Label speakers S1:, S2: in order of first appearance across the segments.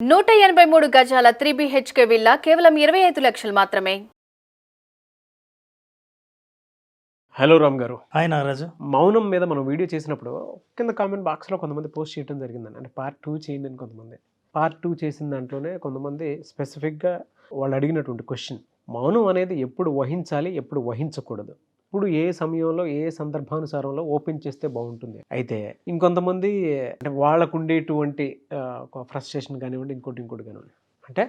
S1: 183 గజాల 3 BHK villa కేవలం 25 లక్షలు మాత్రమే.
S2: హలో రామ్ గారు.
S3: హాయ్ నాగరాజు.
S2: మౌనం మీద మనం వీడియో చేసినప్పుడు కింద కామెంట్ బాక్స్లో కొంతమంది పోస్ట్ చేయడం జరిగిందండి. అంటే పార్ట్ 2 చేయండి అని కొంతమంది. పార్ట్ 2 చేసిన దాంట్లోనే కొంతమంది స్పెసిఫిక్గా వాళ్ళు అడిగినటువంటి క్వశ్చన్, మౌనం అనేది ఎప్పుడు వహించాలి, ఎప్పుడు వహించకూడదు, ఇప్పుడు ఏ సమయంలో ఏ సందర్భానుసారంలో ఓపెన్ చేస్తే బాగుంటుంది. అయితే ఇంకొంతమంది అంటే వాళ్ళకు ఉండేటువంటి ఫ్రస్ట్రేషన్ కానివ్వండి, ఇంకోటి కానివ్వండి, అంటే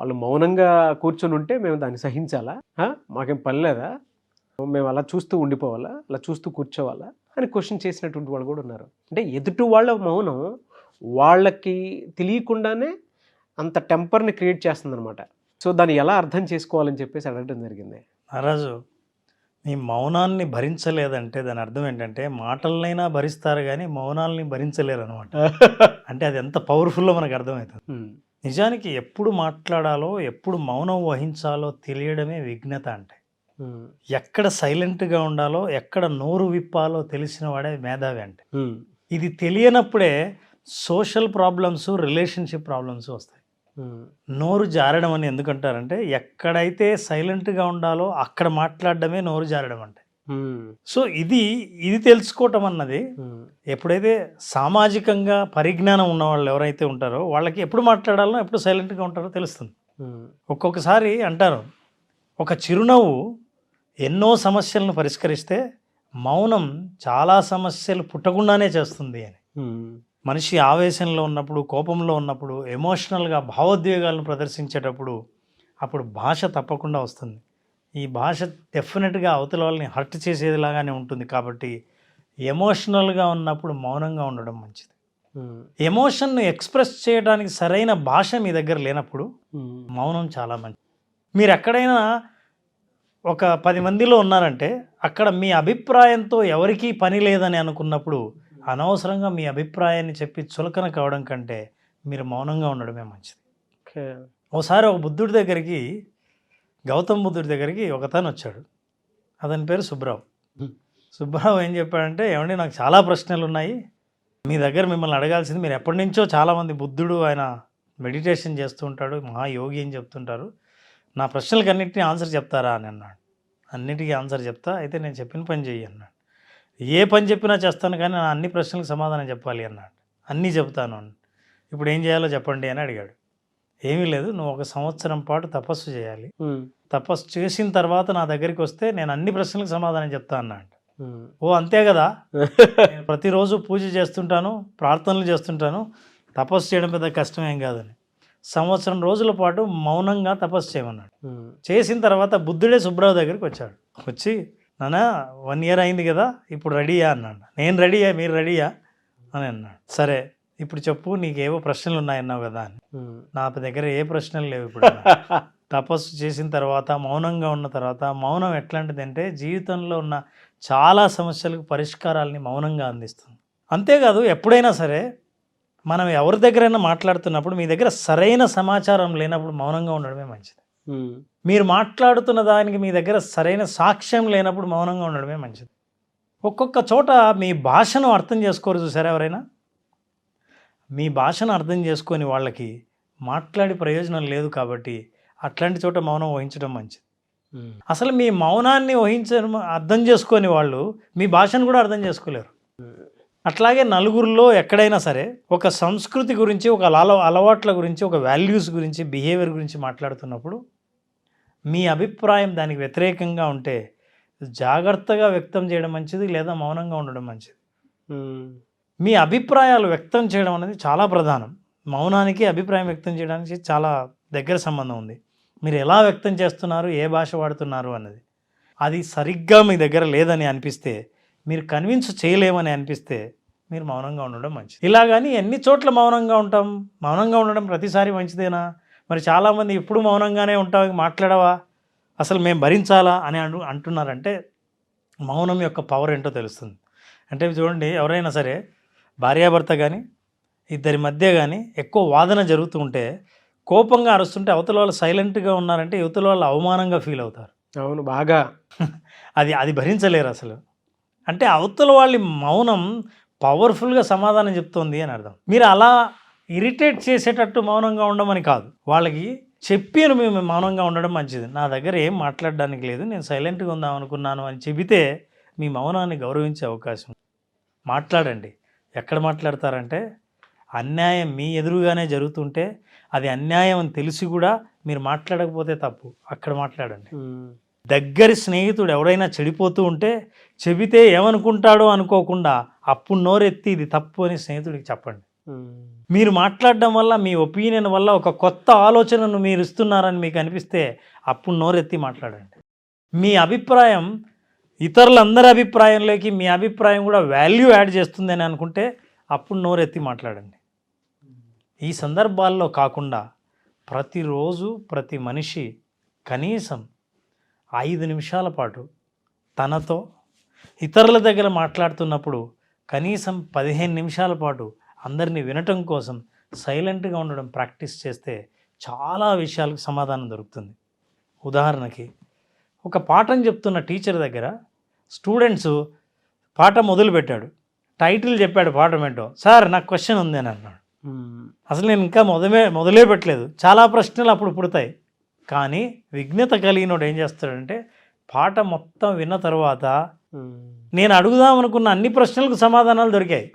S2: వాళ్ళు మౌనంగా కూర్చొని ఉంటే మేము దాన్ని సహించాలా, మాకేం పని లేదా, మేము అలా చూస్తూ ఉండిపోవాలా, అలా చూస్తూ కూర్చోవాలా అని క్వశ్చన్ చేసినటువంటి వాళ్ళు కూడా ఉన్నారు. అంటే ఎదుటి వాళ్ళ మౌనం వాళ్ళకి తెలియకుండానే అంత టెంపర్ని క్రియేట్ చేస్తుంది అనమాట. సో దాన్ని ఎలా అర్థం చేసుకోవాలని చెప్పేసి అడగడం జరిగింది.
S3: నాగరాజు, మీ మౌనాన్ని భరించలేదంటే దాని అర్థం ఏంటంటే మాటలనైనా భరిస్తారు కానీ మౌనాల్ని భరించలేరు అనమాట. అంటే అది ఎంత పవర్ఫుల్లో మనకు అర్థమవుతుంది. నిజానికి ఎప్పుడు మాట్లాడాలో, ఎప్పుడు మౌనం వహించాలో తెలియడమే విఘ్నత. అంటే ఎక్కడ సైలెంట్గా ఉండాలో, ఎక్కడ నోరు విప్పాలో తెలిసిన వాడే మేధావి. అంటే ఇది తెలియనప్పుడే సోషల్ ప్రాబ్లమ్స్, రిలేషన్షిప్ ప్రాబ్లమ్స్ వస్తాయి. నోరు జారడం అని ఎందుకంటారంటే ఎక్కడైతే సైలెంట్గా ఉండాలో అక్కడ మాట్లాడడమే నోరు జారడం అంటే. సో ఇది తెలుసుకోవటం అన్నది ఎప్పుడైతే సామాజికంగా పరిజ్ఞానం ఉన్న వాళ్ళు ఎవరైతే ఉంటారో వాళ్ళకి ఎప్పుడు మాట్లాడాలో, ఎప్పుడు సైలెంట్గా ఉంటారో తెలుస్తుంది. ఒక్కొక్కసారి అంటారు, ఒక చిరునవ్వు ఎన్నో సమస్యలను పరిష్కరిస్తే మౌనం చాలా సమస్యలు పుట్టకుండానే చేస్తుంది అని. మనిషి ఆవేశంలో ఉన్నప్పుడు, కోపంలో ఉన్నప్పుడు, ఎమోషనల్గా భావోద్వేగాలను ప్రదర్శించేటప్పుడు అప్పుడు భాష తప్పకుండా వస్తుంది. ఈ భాష డెఫినెట్గా అవతల వాళ్ళని హర్ట్ చేసేదిలాగానే ఉంటుంది. కాబట్టి ఎమోషనల్గా ఉన్నప్పుడు మౌనంగా ఉండడం మంచిది. ఎమోషన్ను ఎక్స్ప్రెస్ చేయడానికి సరైన భాష మీ దగ్గర లేనప్పుడు మౌనం చాలా మంచిది. మీరు ఎక్కడైనా ఒక 10 మందిలో ఉన్నారంటే అక్కడ మీ అభిప్రాయంతో ఎవరికీ పని లేదని అనుకున్నప్పుడు అనవసరంగా మీ అభిప్రాయాన్ని చెప్పి చులకన కావడం కంటే మీరు మౌనంగా ఉండడమే మంచిది. ఒకసారి ఒక గౌతమ్ బుద్ధుడి దగ్గరికి ఒకతను వచ్చాడు. అతని పేరు సుబ్రావ్. సుబ్రావ్ ఏం చెప్పాడంటే, ఏమండి నాకు చాలా ప్రశ్నలు ఉన్నాయి, మీ దగ్గర మిమ్మల్ని అడగాల్సింది, మీరు ఎప్పటి నుంచో చాలామంది బుద్ధుడు ఆయన మెడిటేషన్ చేస్తూ ఉంటాడు, మహాయోగి అని చెప్తుంటారు, నా ప్రశ్నలకు అన్నింటినీ ఆన్సర్ చెప్తారా అని అన్నాడు. అన్నిటికీ ఆన్సర్ చెప్తా, అయితే నేను చెప్పిన పని చెయ్యి అన్నాడు. ఏ పని చెప్పినా చేస్తాను కానీ నా అన్ని ప్రశ్నలకు సమాధానం చెప్పాలి అన్నాడు. అన్నీ చెబుతాను అన్నాడు. ఇప్పుడు ఏం చేయాలో చెప్పండి అని అడిగాడు. ఏమీ లేదు, నువ్వు 1 సంవత్సరం పాటు తపస్సు చేయాలి, తపస్సు చేసిన తర్వాత నా దగ్గరికి వస్తే నేను అన్ని ప్రశ్నలకు సమాధానం చెప్తా అన్నాడు. ఓ అంతే కదా, నేను ప్రతిరోజు పూజ చేస్తుంటాను, ప్రార్థనలు చేస్తుంటాను, తపస్సు చేయడం పెద్ద కష్టమేం కాదని 1 సంవత్సరం రోజుల పాటు మౌనంగా తపస్సు చేయమన్నాడు. చేసిన తర్వాత బుద్ధుడే సుబ్రావ్ దగ్గరికి వచ్చాడు. వచ్చి, నానా 1 ఇయర్ అయింది కదా, ఇప్పుడు రెడీయా అన్నాడు. నేను రెడీయా, మీరు రెడీయా అని అన్నాడు. సరే ఇప్పుడు చెప్పు, నీకేవో ప్రశ్నలు ఉన్నాయన్నావు కదా అని. నా దగ్గర ఏ ప్రశ్నలు లేవు ఇప్పుడు. తపస్సు చేసిన తర్వాత, మౌనంగా ఉన్న తర్వాత, మౌనం ఎట్లాంటిదంటే జీవితంలో ఉన్న చాలా సమస్యలకు పరిష్కారాలని మౌనంగా అందిస్తుంది. అంతేకాదు, ఎప్పుడైనా సరే మనం ఎవరి దగ్గరైనా మాట్లాడుతున్నప్పుడు మీ దగ్గర సరైన సమాచారం లేనప్పుడు మౌనంగా ఉండడమే మంచిది. మీరు మాట్లాడుతున్న దానికి మీ దగ్గర సరైన సాక్ష్యం లేనప్పుడు మౌనంగా ఉండడమే మంచిది. ఒక్కొక్క చోట మీ భాషను అర్థం చేసుకోరు చూసారా ఎవరైనా? మీ భాషను అర్థం చేసుకొని వాళ్ళకి మాట్లాడి ప్రయోజనం లేదు. కాబట్టి అట్లాంటి చోట మౌనం వహించడం మంచిది. అసలు మీ మౌనాన్ని అర్థం చేసుకొని వాళ్ళు మీ భాషను కూడా అర్థం చేసుకోలేరు. అట్లాగే నలుగురిలో ఎక్కడైనా సరే ఒక సంస్కృతి గురించి, ఒక అలవాట్ల గురించి, ఒక వాల్యూస్ గురించి, బిహేవియర్ గురించి మాట్లాడుతున్నప్పుడు మీ అభిప్రాయం దానికి వ్యతిరేకంగా ఉంటే జాగ్రత్తగా వ్యక్తం చేయడం మంచిది, లేదా మౌనంగా ఉండడం మంచిది. మీ అభిప్రాయాలు వ్యక్తం చేయడం అనేది చాలా ప్రధానం. మౌనానికి అభిప్రాయం వ్యక్తం చేయడానికి చాలా దగ్గర సంబంధం ఉంది. మీరు ఎలా వ్యక్తం చేస్తున్నారు, ఏ భాష వాడుతున్నారు అన్నది. అది సరిగ్గా మీ దగ్గర లేదని అనిపిస్తే, మీరు కన్విన్స్ చేయలేమని అనిపిస్తే మీరు మౌనంగా ఉండడం మంచిది. ఇలాగని ఎన్ని చోట్ల మౌనంగా ఉంటాం? మౌనంగా ఉండడం ప్రతిసారి మంచిదేనా? మరి చాలామంది ఎప్పుడు మౌనంగానే ఉంటావు, మాట్లాడవా, అసలు మేము భరించాలా అని అంటున్నారంటే మౌనం యొక్క పవర్ ఏంటో తెలుస్తుంది. అంటే చూడండి, ఎవరైనా సరే భార్యాభర్త కానీ ఇద్దరి మధ్య కానీ ఎక్కువ వాదన జరుగుతూ ఉంటే, కోపంగా అరుస్తుంటే అవతల వాళ్ళు సైలెంట్గా ఉన్నారంటే యువతల వాళ్ళు అవమానంగా ఫీల్ అవుతారు.
S2: అవును, బాగా
S3: అది భరించలేరు అసలు. అంటే అవతల వాళ్ళ మౌనం పవర్ఫుల్గా సమాధానం చెప్తోంది అని అర్థం. మీరు అలా ఇరిటేట్ చేసేటట్టు మౌనంగా ఉండమని కాదు, వాళ్ళకి చెప్పాను మేము మౌనంగా ఉండడం మంచిది, నా దగ్గర ఏం మాట్లాడడానికి లేదు, నేను సైలెంట్గా ఉందాం అనుకున్నాను అని చెబితే మీ మౌనాన్ని గౌరవించే అవకాశం ఉంది. మాట్లాడండి. ఎక్కడ మాట్లాడతారంటే అన్యాయం మీ ఎదురుగానే జరుగుతుంటే అది అన్యాయం అని తెలిసి కూడా మీరు మాట్లాడకపోతే తప్పు, అక్కడ మాట్లాడండి. దగ్గరి స్నేహితుడు ఎవడైనా చెడిపోతూ ఉంటే చెబితే ఏమనుకుంటాడో అనుకోకుండా అప్పుడు నోరెత్తి ఇది తప్పు అని స్నేహితుడికి చెప్పండి. మీరు మాట్లాడడం వల్ల మీ ఒపీనియన్ వల్ల ఒక కొత్త ఆలోచనను మీరు ఇస్తున్నారని మీకు అనిపిస్తే అప్పుడు నోరెత్తి మాట్లాడండి. మీ అభిప్రాయం ఇతరులందరి అభిప్రాయంలోకి మీ అభిప్రాయం కూడా వాల్యూ యాడ్ చేస్తుంది అని అనుకుంటే అప్పుడు నోరెత్తి మాట్లాడండి. ఈ సందర్భాల్లో కాకుండా ప్రతిరోజు ప్రతి మనిషి కనీసం 5 నిమిషాల పాటు తనతో ఇతరుల దగ్గర మాట్లాడుతున్నప్పుడు కనీసం 15 నిమిషాల పాటు అందరినీ వినటం కోసం సైలెంట్గా ఉండడం ప్రాక్టీస్ చేస్తే చాలా విషయాలకు సమాధానం దొరుకుతుంది. ఉదాహరణకి ఒక పాఠం చెప్తున్న టీచర్ దగ్గర స్టూడెంట్స్ పాఠం మొదలుపెట్టాడు, టైటిల్ చెప్పాడు పాఠం ఏంటో, సార్ నాకు క్వశ్చన్ ఉంది అని అన్నాడు. అసలు నేను ఇంకా మొదలే పెట్టలేదు, చాలా ప్రశ్నలు అప్పుడు పుడతాయి. కానీ విఘ్నత కలిగినోడు ఏం చేస్తాడంటే పాఠం మొత్తం విన్న తర్వాత నేను అడుగుదాం అనుకున్న అన్ని ప్రశ్నలకు సమాధానాలు దొరికాయి,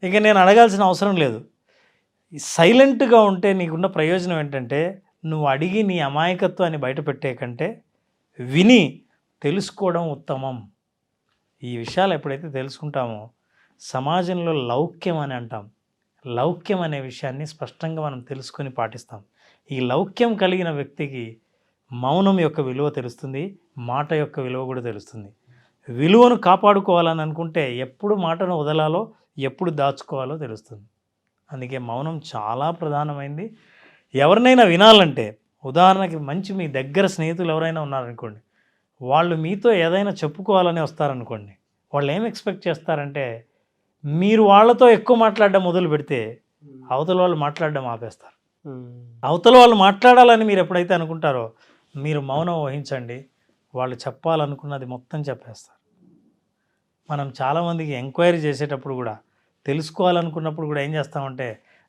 S3: ఇక నేను అడగాల్సిన అవసరం లేదు. సైలెంట్గా ఉంటే నీకున్న ప్రయోజనం ఏంటంటే నువ్వు అడిగి నీ అమాయకత్వాన్ని బయటపెట్టే కంటే విని తెలుసుకోవడం ఉత్తమం. ఈ విషయాలు ఎప్పుడైతే తెలుసుకుంటామో సమాజంలో లౌక్యం అని అంటాం, లౌక్యం అనే విషయాన్ని స్పష్టంగా మనం తెలుసుకొని పాటిస్తాం. ఈ లౌక్యం కలిగిన వ్యక్తికి మౌనం యొక్క విలువ తెలుస్తుంది, మాట యొక్క విలువ కూడా తెలుస్తుంది. విలువను కాపాడుకోవాలని అనుకుంటే ఎప్పుడు మాటను వదలాలో ఎప్పుడు దాచుకోవాలో తెలుస్తుంది. అందుకే మౌనం చాలా ప్రధానమైంది. ఎవరినైనా వినాలంటే ఉదాహరణకి మంచి మీ దగ్గర స్నేహితులు ఎవరైనా ఉన్నారనుకోండి, వాళ్ళు మీతో ఏదైనా చెప్పుకోవాలని వస్తారనుకోండి, వాళ్ళు ఏం ఎక్స్పెక్ట్ చేస్తారంటే మీరు వాళ్ళతో ఎక్కువ మాట్లాడడం మొదలు పెడితే అవతల వాళ్ళు మాట్లాడడం ఆపేస్తారు. అవతల వాళ్ళు మాట్లాడాలని మీరు ఎప్పుడైతే అనుకుంటారో మీరు మౌనం వహించండి, వాళ్ళు చెప్పాలనుకున్నది మొత్తం చెప్పేస్తారు. మనం చాలామందికి ఎంక్వైరీ చేసేటప్పుడు కూడా తెలుసుకోవాలనుకున్నప్పుడు కూడా ఏం చేస్తామంటే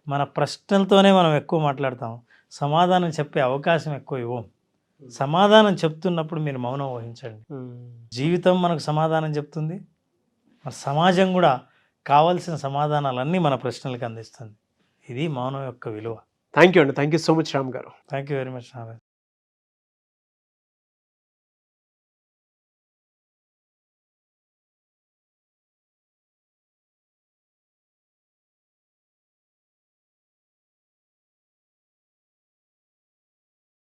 S3: మన ప్రశ్నలతోనే మనం ఎక్కువ మాట్లాడతాం, సమాధానం చెప్పే అవకాశం ఎక్కువ ఇవ్వం. సమాధానం చెప్తున్నప్పుడు మీరు మౌనం వహించండి. జీవితం మనకు సమాధానం చెప్తుంది, మన సమాజం కూడా కావాల్సిన సమాధానాలన్నీ మన ప్రశ్నలకు అందిస్తుంది. ఇది మౌనం యొక్క విలువ.
S2: థ్యాంక్ యూ అండి, thank you so much Ram garu.
S3: Thank you very much Narayana.